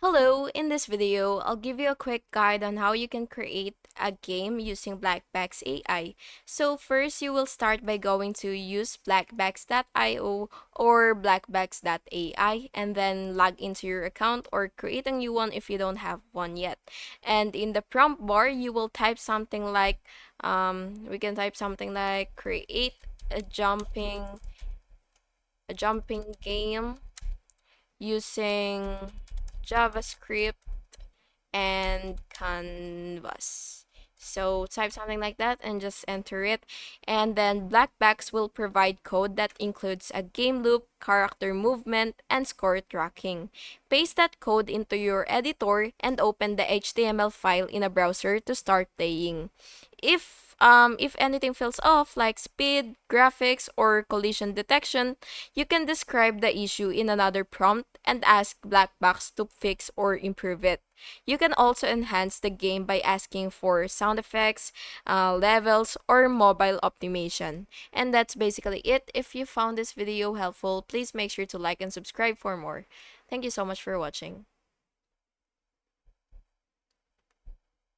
Hello, in this video, I'll give you a quick guide on how you can create a game using Blackbox AI. So first, you will start by going to use blackbox.io or blackbox.ai and then log into your account or create a new one if you don't have one yet. And in the prompt bar, you will type something like, we can type something like create a jumping game using JavaScript and Canvas. So type something like that and just enter it. And then Blackbox will provide code that includes a game loop, character movement, and score tracking. Paste that code into your editor and open the HTML file in a browser to start playing. If anything feels off, like speed, graphics, or collision detection, you can describe the issue in another prompt and ask Blackbox to fix or improve it. You can also enhance the game by asking for sound effects, levels, or mobile optimization. And that's basically it. If you found this video helpful, please make sure to like and subscribe for more. Thank you so much for watching.